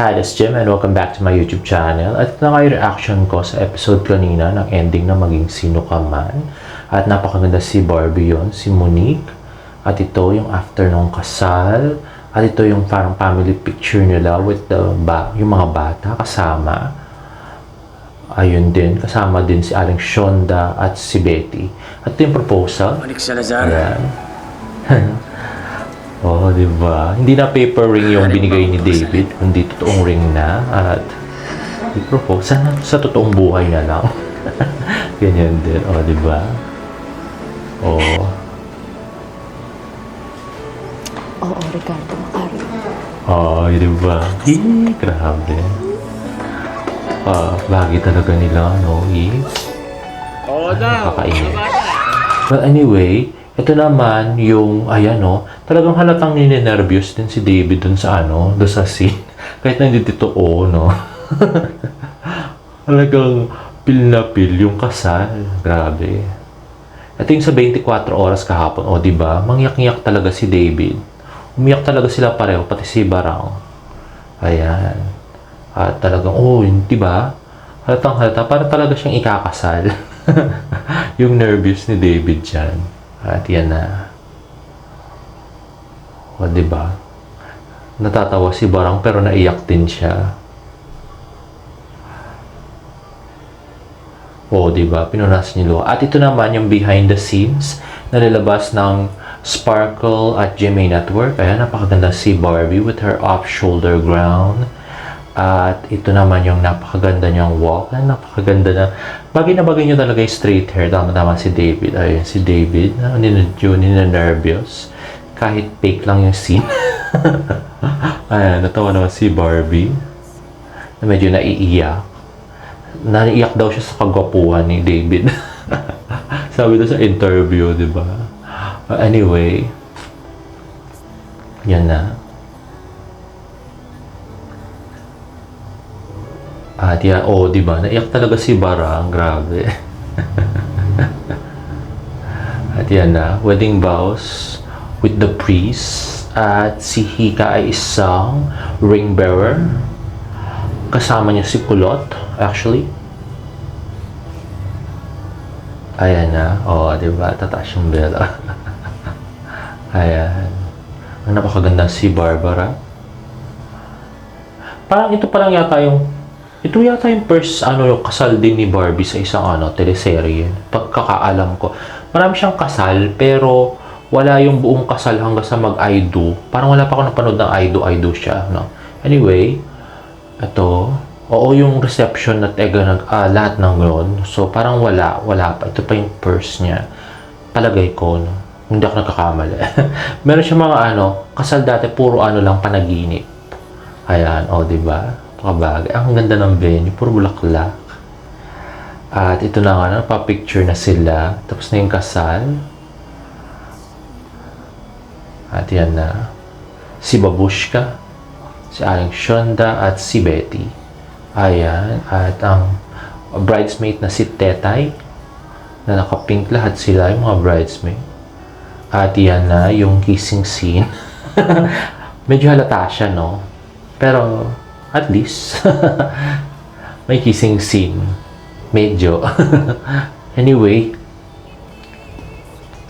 Hi, this is Jim and welcome back to my YouTube channel. At ito na nga yung reaction ko sa episode kanina ng ending na Maging Sino Ka Man. At napakaganda si Barbie yun, si Monique. At ito yung after nung kasal. At ito yung parang family picture nila with yung mga bata kasama. Ayun din, kasama din si Aling Shonda at si Betty. At ito yung proposal. Monique Salazar. Ayan. Oh, di ba? Hindi na paper ring yung binigay ni David, kundi totoong ring na. At i-propose sana sa totoong buhay na lang. Ganyan din. Oh, di ba? Oh. Oo, Ricardo Macario. Oh, di ba? Grabe. Bagay talaga nila, no? Oo na. Nakakainis. But anyway, ito naman yung, ayan no, talagang halatang ninenervyos din si David dun sa ano, dun sa scene. Kahit na hindi totoo, no? Talagang pil na pil yung kasal. Grabe. Ito yung sa 24 oras kahapon, o diba? Mangyak-ngyak talaga si David. Umiyak talaga sila pareho, pati si Barang. Ayan. At talagang, oh, diba? Halatang halata, para talaga siyang ikakasal. Yung nervous ni David dyan. At yan na. O, diba? Natatawa si Barang pero naiyak din siya. O, diba? Pinunas niya luha. At ito naman yung behind the scenes na nilabas ng Sparkle at GMA Network. Ayan, napakaganda si Barbie with her off-shoulder gown. At ito naman yung napakaganda niyang walk. Napakaganda na. Bagay na bagay niyo talaga yung straight hair. Tama-tama si David. Ayun, si David. Nina-nervyos. Kahit fake lang yung scene. Ayan, natawa naman si Barbie. Na medyo naiiyak. Naiiyak daw siya sa kagwapuhan ni David. Sabi daw sa interview, di ba? Anyway. Yan na. At yan, oh, diba? Naiyak talaga si Barang. Grabe. At yan na, wedding vows with the priest. At si Hika ay isang ring bearer. Kasama niya si Kulot, actually. Ayan na. Oh, diba? Tataas yung bella. Ayan. Ang napakaganda si Barbara. Parang ito pa lang yata yung ito yata yung first yung kasal din ni Barbie sa isang teleserye. Pagkakaalam ko. Marami siyang kasal pero wala yung buong kasal hanggang sa mag-I Do. Parang wala pa ako napanood ng I Do siya, no. Anyway, ito, oo yung reception at lahat ng ganoon. So parang wala pa. Ito pa yung first niya. Palagay ko, no. Hindi ako nagkakamali. Meron siya mga kasal dati puro lang panaginip. Ayan, di ba? Kabagay. Ang ganda ng venue. Puro bulaklak. At ito na nga, napapicture na sila. Tapos na yung kasal. At yan na. Si Babushka, si Aling Shonda, at si Betty. Ayan. At ang bridesmaid na si Tetay, na nakapink lahat sila, yung mga bridesmaid. At yan na, yung kissing scene. Medyo halata siya, no? Pero, at least, may kissing scene. Medyo. Anyway.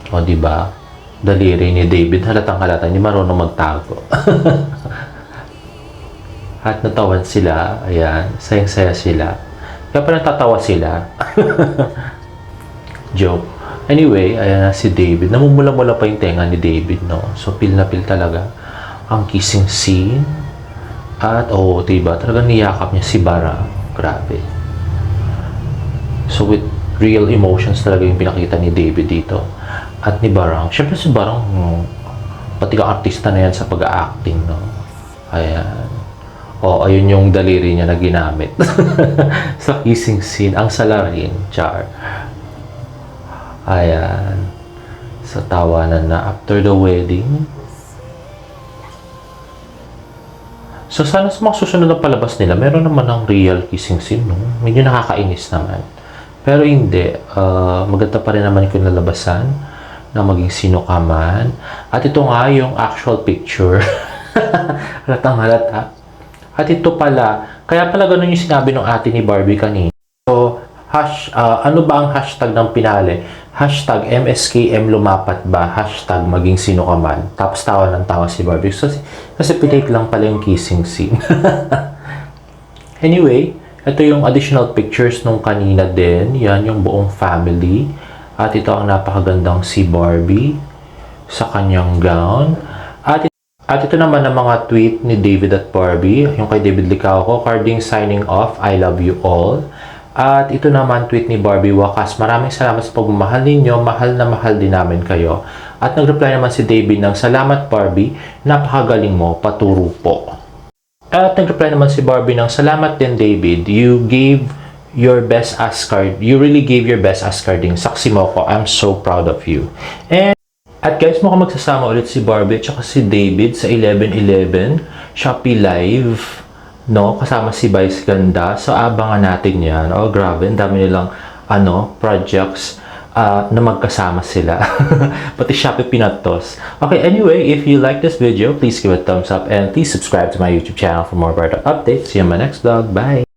O, diba? Daliri ni David. Halatang halata. Hindi marunong magtago. At natawan sila. Ayan. Sayang-saya sila. Kaya pa natatawa sila. Joke. Anyway, ayan na si David. Namumula-mula pa yung tenga ni David, no? So, pil na pil talaga ang kissing scene. At, diba? Talagang niyakap niya si Bara. Grabe. So, with real emotions talaga yung pinakita ni David dito. At ni Barang. Siyempre si Barang, pati ka artista na yan sa pag-acting, no? Ayan. Ayun yung daliri niya na ginamit. Sa kissing scene. Ang salarin. Char. Ayan. Sa tawanan na after the wedding. So, sana sa mga susunod na palabas nila, meron naman ng real kissing scene, no? Medyo nakakainis naman. Pero hindi. Maganda pa rin naman yung nalabasan na Maging Sino Ka Man. At ito nga yung actual picture. Halatang halata. At ito pala, kaya pala ganun yung sinabi ng ate ni Barbie kanina. So, ano ba ang hashtag ng pinali? Hashtag MSKM lumapat ba? Hashtag maging sino ka man. Tapos tawa ng tawa si Barbie. So, kasi pinake lang pala yung kissing scene. Anyway, ito yung additional pictures nung kanina din. Yan yung buong family. At ito ang napakagandang si Barbie sa kanyang gown. At ito naman ang mga tweet ni David at Barbie. Yung kay David Licauco, carding signing off, I love you all. At ito naman tweet ni Barbie, wakas, maraming salamat sa pagmamahal ninyo, mahal na mahal din namin kayo. At nag-reply naman si David ng, salamat Barbie, napakagaling mo, paturo po. At nag-reply naman si Barbie ng, salamat din David, you gave your best as card, you really gave your best as carding, saksi mo ko, I'm so proud of you. At guys, mukhang magsasama ulit si Barbie at saka si David sa 11/11 Shopee Live, no? Kasama si Vice Ganda. So, abangan natin yan. Oh, grabe. Ang dami nilang, projects na magkasama sila. Pati Shopee Pinatos. Okay, anyway, if you like this video, please give it a thumbs up and please subscribe to my YouTube channel for more product updates. See you in my next vlog. Bye!